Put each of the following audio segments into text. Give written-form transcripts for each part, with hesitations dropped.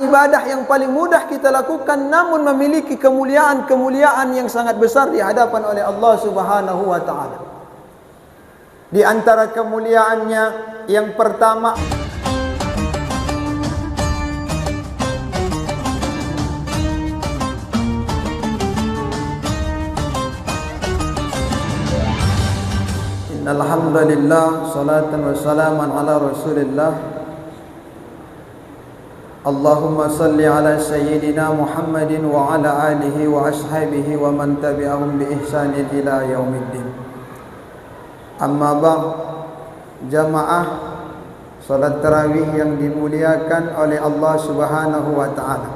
ibadah yang paling mudah kita lakukan, namun memiliki kemuliaan-kemuliaan yang sangat besar di hadapan oleh Allah Subhanahu wa taala. Di antara kemuliaannya yang pertama, Alhamdulillah, salatan wa salaman ala Rasulillah. Allahumma salli ala sayyidina Muhammadin wa ala alihi wa ashabihi wa man tabi'ahum bi ihsanin ila yaumiddin. Amma ba'd, jamaah salat tarawih yang dimuliakan oleh Allah Subhanahu wa taala.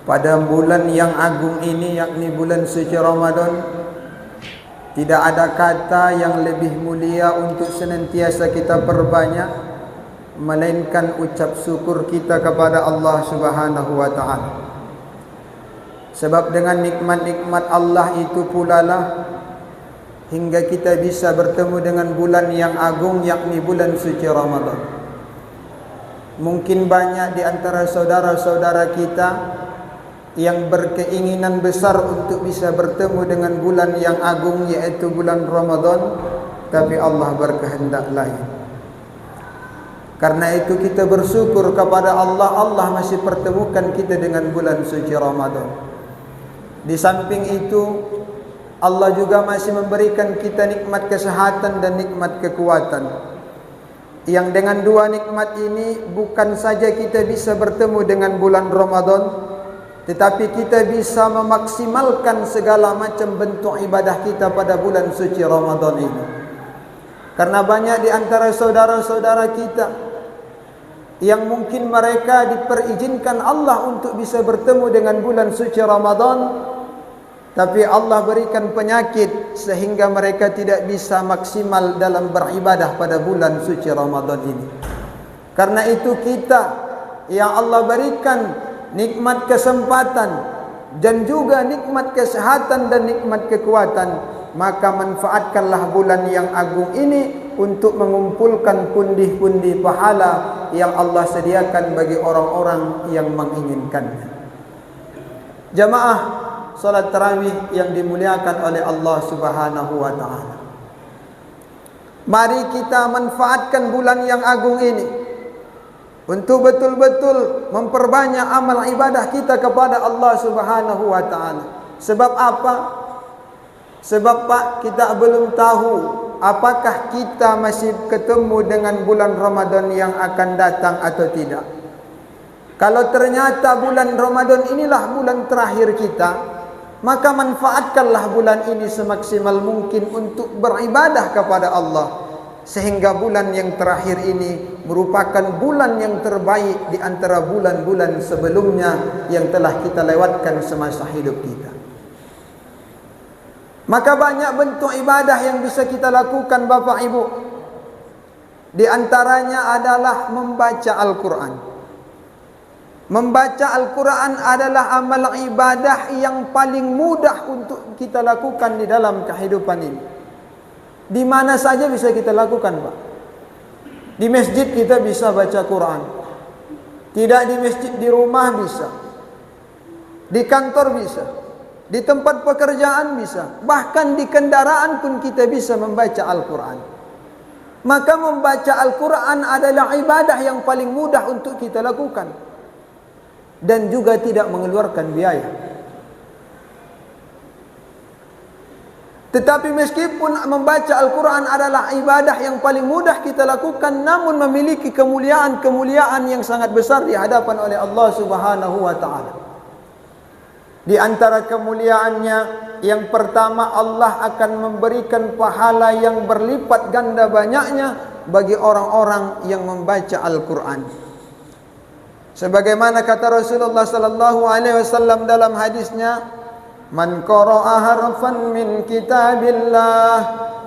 Pada bulan yang agung ini, yakni bulan suci Ramadan, tidak ada kata yang lebih mulia untuk senantiasa kita perbanyak, melainkan ucap syukur kita kepada Allah Subhanahu wa taala. Sebab dengan nikmat-nikmat Allah itu pula lah hingga kita bisa bertemu dengan bulan yang agung, yakni bulan suci Ramadan. Mungkin banyak di antara saudara-saudara kita yang berkeinginan besar untuk bisa bertemu dengan bulan yang agung, yaitu bulan Ramadan, tapi Allah berkehendak lain. Karena itu kita bersyukur kepada Allah, Allah masih pertemukan kita dengan bulan suci Ramadan. Di samping itu, Allah juga masih memberikan kita nikmat kesehatan dan nikmat kekuatan, yang dengan dua nikmat ini bukan saja kita bisa bertemu dengan bulan Ramadan, tetapi kita bisa memaksimalkan segala macam bentuk ibadah kita pada bulan suci Ramadan ini. Karena banyak di antara saudara-saudara kita yang mungkin mereka diperizinkan Allah untuk bisa bertemu dengan bulan suci Ramadan, tapi Allah berikan penyakit sehingga mereka tidak bisa maksimal dalam beribadah pada bulan suci Ramadan ini. Karena itu kita yang Allah berikan nikmat kesempatan dan juga nikmat kesehatan dan nikmat kekuatan, maka manfaatkanlah bulan yang agung ini untuk mengumpulkan pundi-pundi pahala yang Allah sediakan bagi orang-orang yang menginginkannya. Jamaah salat tarawih yang dimuliakan oleh Allah Subhanahu wa taala, mari kita manfaatkan bulan yang agung ini untuk betul-betul memperbanyak amal ibadah kita kepada Allah Subhanahu wa taala. Sebab apa? Sebab Pak, kita belum tahu apakah kita masih ketemu dengan bulan Ramadan yang akan datang atau tidak. Kalau ternyata bulan Ramadan inilah bulan terakhir kita, maka manfaatkanlah bulan ini semaksimal mungkin untuk beribadah kepada Allah, sehingga bulan yang terakhir ini merupakan bulan yang terbaik di antara bulan-bulan sebelumnya yang telah kita lewatkan semasa hidup kita. Maka banyak bentuk ibadah yang bisa kita lakukan Bapak Ibu. Di antaranya adalah membaca Al-Quran. Membaca Al-Quran adalah amal ibadah yang paling mudah untuk kita lakukan di dalam kehidupan ini. Di mana saja bisa kita lakukan, Pak. Di masjid kita bisa baca Quran. Tidak di masjid, di rumah bisa. Di kantor bisa. Di tempat pekerjaan bisa. Bahkan di kendaraan pun kita bisa membaca Al-Quran. Maka membaca Al-Quran adalah ibadah yang paling mudah untuk kita lakukan, dan juga tidak mengeluarkan biaya. Tetapi meskipun membaca Al-Quran adalah ibadah yang paling mudah kita lakukan, namun memiliki kemuliaan-kemuliaan yang sangat besar di hadapan oleh Allah Subhanahu wa taala. Di antara kemuliaannya yang pertama, Allah akan memberikan pahala yang berlipat ganda banyaknya bagi orang-orang yang membaca Al-Quran. Sebagaimana kata Rasulullah sallallahu alaihi wasallam dalam hadisnya, "Man qara'a harfan min kitabillah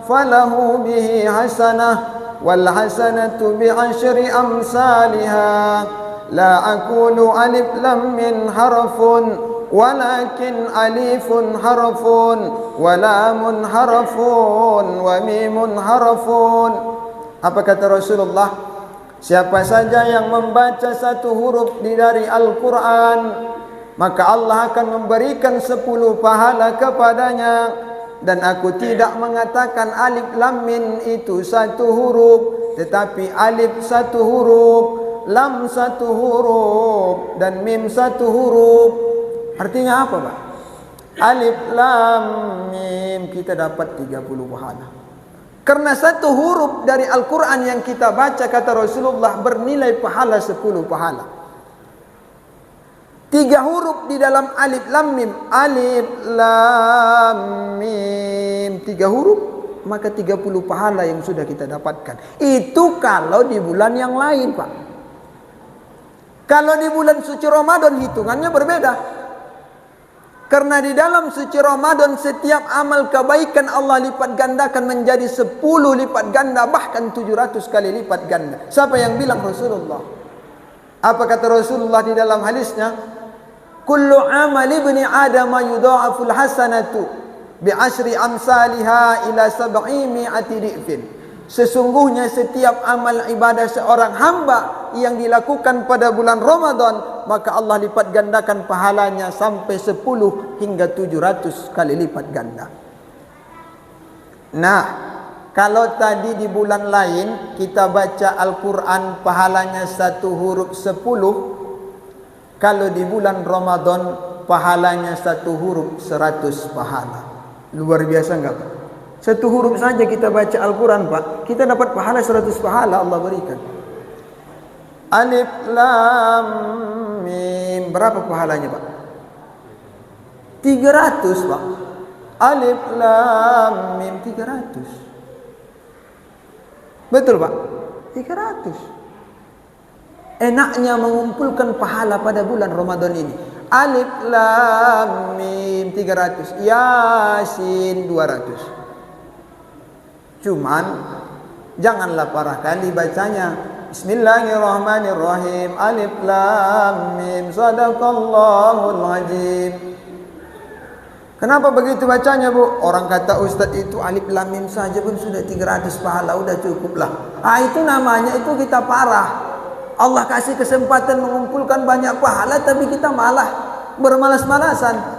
falahu bihi hasanah wal hasanatu bi asyri amsalha la aqulu alif lam min harfun walakin alifun harfun wa lamun harfun wa mimun harfun." Apa kata Rasulullah? Siapa saja yang membaca satu huruf dari Al-Quran, maka Allah akan memberikan 10 pahala kepadanya. Dan aku tidak mengatakan alif lam mim itu satu huruf, tetapi alif satu huruf, lam satu huruf, dan mim satu huruf. Artinya apa, Pak? Alif lam mim kita dapat 30 pahala. Karena satu huruf dari Al-Quran yang kita baca, kata Rasulullah, bernilai pahala 10 pahala. 3 huruf di dalam alif lam mim. Alif lam mim 3 huruf, maka 30 pahala yang sudah kita dapatkan. Itu kalau di bulan yang lain, Pak. Kalau di bulan suci Ramadan hitungannya berbeda. Karena di dalam suci Ramadan setiap amal kebaikan Allah lipat gandakan menjadi 10 lipat ganda, bahkan 700 kali lipat ganda. Siapa yang bilang? Rasulullah. Apa kata Rasulullah di dalam hadisnya? Kullu amal ibni Adam yudha'aful hasanatu bi'ashri amsalha ila 700 di'fin. Sesungguhnya setiap amal ibadah seorang hamba yang dilakukan pada bulan Ramadan, maka Allah lipat gandakan pahalanya sampai 10 hingga 700 kali lipat ganda. Nah, kalau tadi di bulan lain kita baca Al-Quran pahalanya 1 huruf 10, kalau di bulan Ramadan pahalanya 1 huruf 100 pahala. Luar biasa enggak, Pak? 1 huruf saja kita baca Al-Quran, Pak, kita dapat pahala 100 pahala Allah berikan. Alif lam mim berapa pahalanya, Pak? 300, Pak. Alif lam mim 300. Betul, Pak? 300. Enaknya mengumpulkan pahala pada bulan Ramadan ini. Alif lam mim 300, Yasin 200. Cuman janganlah parah kali bacanya. Bismillahirrahmanirrahim. Alif lam mim sadaqallahul azim. Kenapa begitu bacanya, Bu? Orang kata Ustaz itu alif lam mim saja pun sudah 300 pahala, udah cukuplah. Itu namanya itu kita parah. Allah kasih kesempatan mengumpulkan banyak pahala, tapi kita malah bermalas-malasan.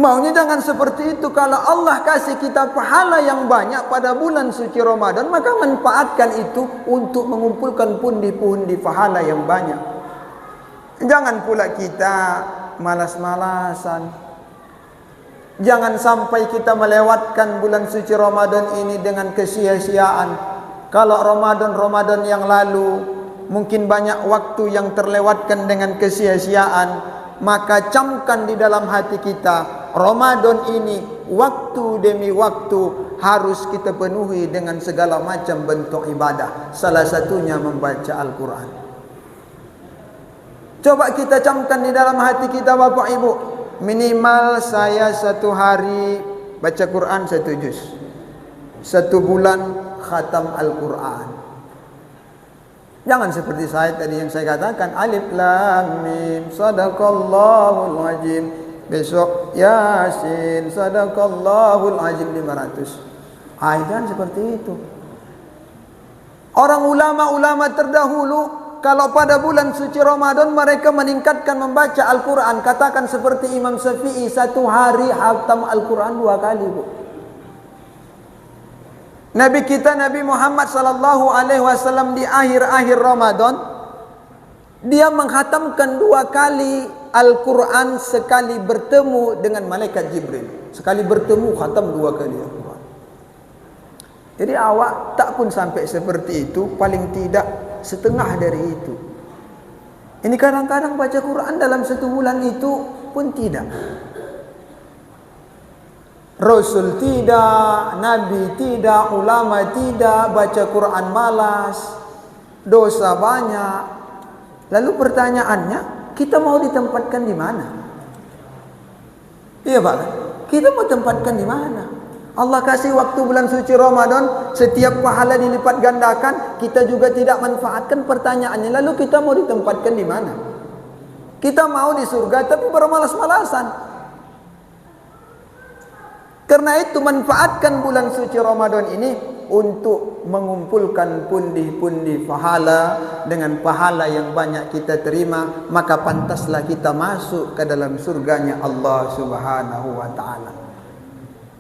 Maunya jangan seperti itu. Kalau Allah kasih kita pahala yang banyak pada bulan suci Ramadan, maka manfaatkan itu untuk mengumpulkan pundi-pundi pahala yang banyak. Jangan pula kita malas-malasan. Jangan sampai kita melewatkan bulan suci Ramadan ini dengan kesia-siaan. Kalau Ramadan yang lalu mungkin banyak waktu yang terlewatkan dengan kesia-siaan, maka camkan di dalam hati kita, Ramadan ini waktu demi waktu harus kita penuhi dengan segala macam bentuk ibadah. Salah satunya membaca Al-Quran. Coba kita camkan di dalam hati kita, Bapak Ibu, minimal saya 1 hari baca Quran 1 juz, 1 bulan khatam Al-Quran. Jangan seperti saya tadi yang saya katakan, alif lam mim sadaqallahul azim, besok Yasin sadaqallahul azim 500. Jangan seperti itu. Orang ulama-ulama terdahulu, kalau pada bulan suci Ramadan mereka meningkatkan membaca Al-Quran. Katakan seperti Imam Syafi'i, 1 hari khatam Al-Quran 2 kali, Bu. Nabi kita Nabi Muhammad sallallahu alaihi wasallam di akhir-akhir Ramadan, dia menghatamkan 2 kali Al-Quran sekali bertemu dengan malaikat Jibril. Sekali bertemu khatam 2 kali Al-Quran. Jadi awak tak pun sampai seperti itu, paling tidak setengah dari itu. Ini kadang-kadang baca Quran dalam 1 bulan itu pun tidak. Rasul tidak, Nabi tidak, ulama tidak, baca Quran malas, dosa banyak. Lalu pertanyaannya, kita mau ditempatkan di mana? Iya, Pak. Kita mau tempatkan di mana? Allah kasih waktu bulan suci Ramadan, setiap pahala dilipat gandakan, kita juga tidak manfaatkan. Pertanyaannya, lalu kita mau ditempatkan di mana? Kita mau di surga tapi bermalas-malasan. Karena itu manfaatkan bulan suci Ramadan ini untuk mengumpulkan pundi-pundi pahala. Dengan pahala yang banyak kita terima, maka pantaslah kita masuk ke dalam surganya Allah Subhanahu wa ta'ala.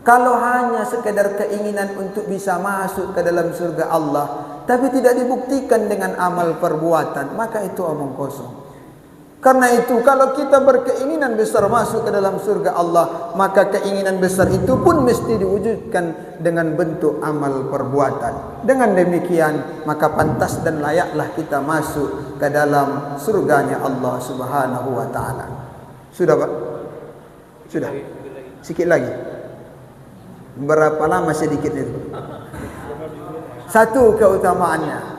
Kalau hanya sekedar keinginan untuk bisa masuk ke dalam surga Allah, tapi tidak dibuktikan dengan amal perbuatan, maka itu omong kosong. Karena itu, kalau kita berkeinginan besar masuk ke dalam surga Allah, maka keinginan besar itu pun mesti diwujudkan dengan bentuk amal perbuatan. Dengan demikian, maka pantas dan layaklah kita masuk ke dalam surganya Allah Subhanahu wa ta'ala. Sudah, Pak? Sudah? Sikit lagi. Berapa lama sedikit itu? Satu keutamaannya.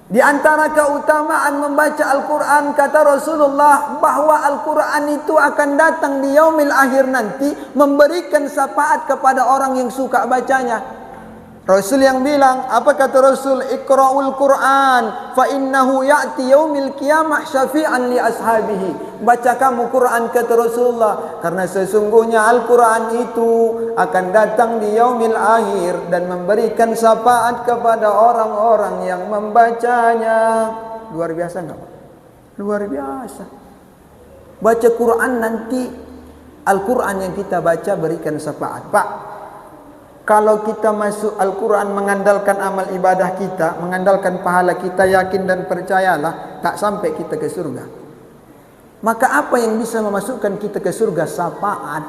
Di antara keutamaan membaca Al-Quran, kata Rasulullah, bahwa Al-Quran itu akan datang di yaumil akhir nanti, memberikan syafaat kepada orang yang suka bacanya. Rasul yang bilang, apa kata Rasul? Iqra'ul Quran fa innahu ya'ti yaumil qiyamah syafi'an li ashabihi. Baca kamu Quran, kata Rasulullah, karena sesungguhnya Al-Quran itu akan datang di yaumil akhir dan memberikan syafaat kepada orang-orang yang membacanya. Luar biasa enggak, Pak? Luar biasa. Baca Quran nanti, Al-Quran yang kita baca berikan syafaat. Pak, kalau kita masuk Al-Quran mengandalkan amal ibadah kita, mengandalkan pahala kita, yakin dan percayalah, tak sampai kita ke surga. Maka apa yang bisa memasukkan kita ke surga? Syafaat.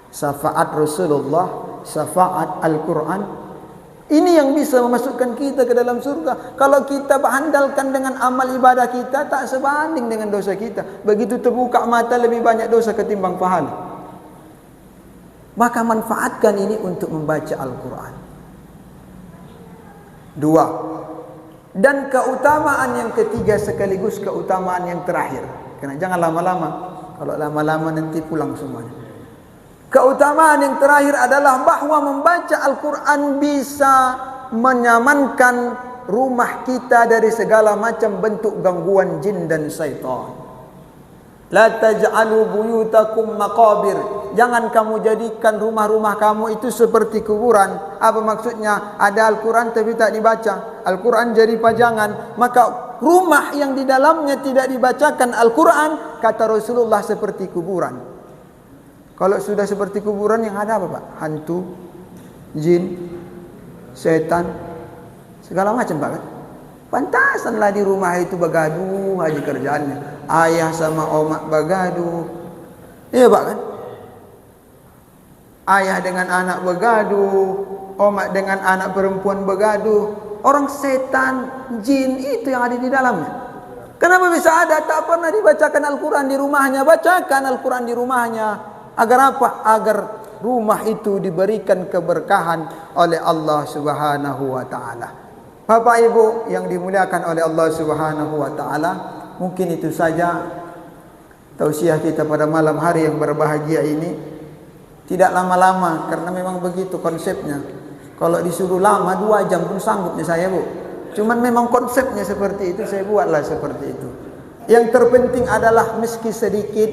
Syafaat Rasulullah, syafaat Al-Quran. Ini yang bisa memasukkan kita ke dalam surga. Kalau kita berandalkan dengan amal ibadah kita, tak sebanding dengan dosa kita. Begitu terbuka mata, lebih banyak dosa ketimbang pahala. Maka manfaatkan ini untuk membaca Al-Quran. Dua. Dan keutamaan yang ketiga sekaligus keutamaan yang terakhir. Karena jangan lama-lama. Kalau lama-lama nanti pulang semuanya. Keutamaan yang terakhir adalah bahwa membaca Al-Quran bisa menyamankan rumah kita dari segala macam bentuk gangguan jin dan syaitan. La taj'alu buyutakum maqabir. Jangan kamu jadikan rumah-rumah kamu itu seperti kuburan. Apa maksudnya? Ada Al-Quran tapi tak dibaca. Al-Quran jadi pajangan. Maka rumah yang di dalamnya tidak dibacakan Al-Quran, kata Rasulullah, seperti kuburan. Kalau sudah seperti kuburan, yang ada apa, Pak? Hantu, jin, setan, segala macam, Pak, kan? Pantasanlah di rumah itu begaduh aja kerjaannya. Ayah sama omak begaduh. Iya, Pak, kan? Ayah dengan anak begaduh, omak dengan anak perempuan begaduh. Orang setan, jin itu yang ada di dalamnya. Kenapa bisa ada? Tak pernah dibacakan Al-Quran di rumahnya. Bacakan Al-Quran di rumahnya. Agar apa? Agar rumah itu diberikan keberkahan oleh Allah Subhanahu wa ta'ala. Bapak Ibu yang dimuliakan oleh Allah Subhanahu wa ta'ala, mungkin itu saja tausiah kita pada malam hari yang berbahagia ini. Tidak lama-lama, karena memang begitu konsepnya. Kalau disuruh lama 2 jam pun sanggupnya saya, Bu. Cuman memang konsepnya seperti itu, saya buatlah seperti itu. Yang terpenting adalah meski sedikit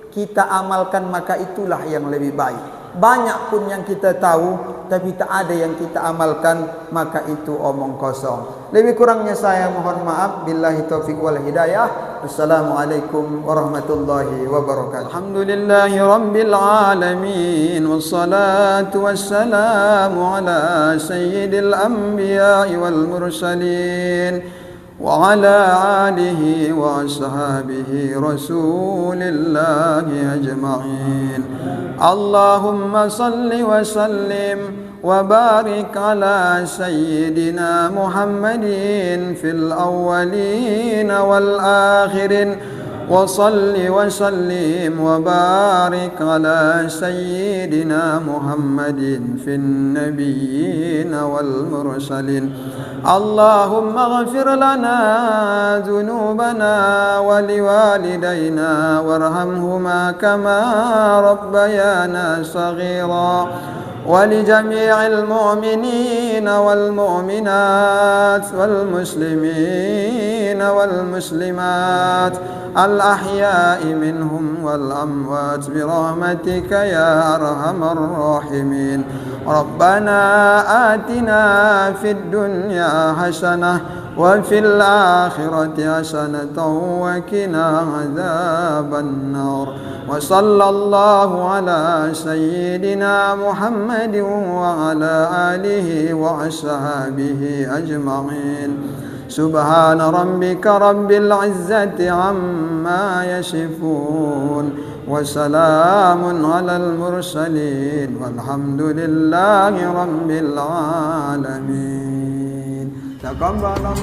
kita amalkan, maka itulah yang lebih baik. Banyak pun yang kita tahu, tapi tak ada yang kita amalkan, maka itu omong kosong. Lebih kurangnya saya mohon maaf. Billahi taufiq wal hidayah. Assalamualaikum warahmatullahi wabarakatuh. Alhamdulillahi rabbil alamin. Wassalatu wassalamu ala sayyidil anbiya'i wal mursalin. وعلى آله وأصحابه رسول الله أجمعين. اللهم صل وسلم وبارك على سيدنا محمد في الأولين والآخرين. وصل وسلم وبارك على سيدنا محمد في النبيين والمرسلين. اللهم اغفر لنا ذنوبنا ولوالدينا وارحمهما كما ربيانا صغيرا. ولجميع المؤمنين والمؤمنات والمسلمين والمسلمات الأحياء منهم والأموات برحمتك يا أرحم الراحمين. ربنا آتنا في الدنيا حسنة وفي الآخرة حسنة وقنا عذاب النار. وصلى الله على سيدنا محمد وعلى آله وأصحابه أجمعين. سبحان ربك رب العزة عما يصفون وسلام على المرسلين والحمد لله رب العالمين. تقبل الله.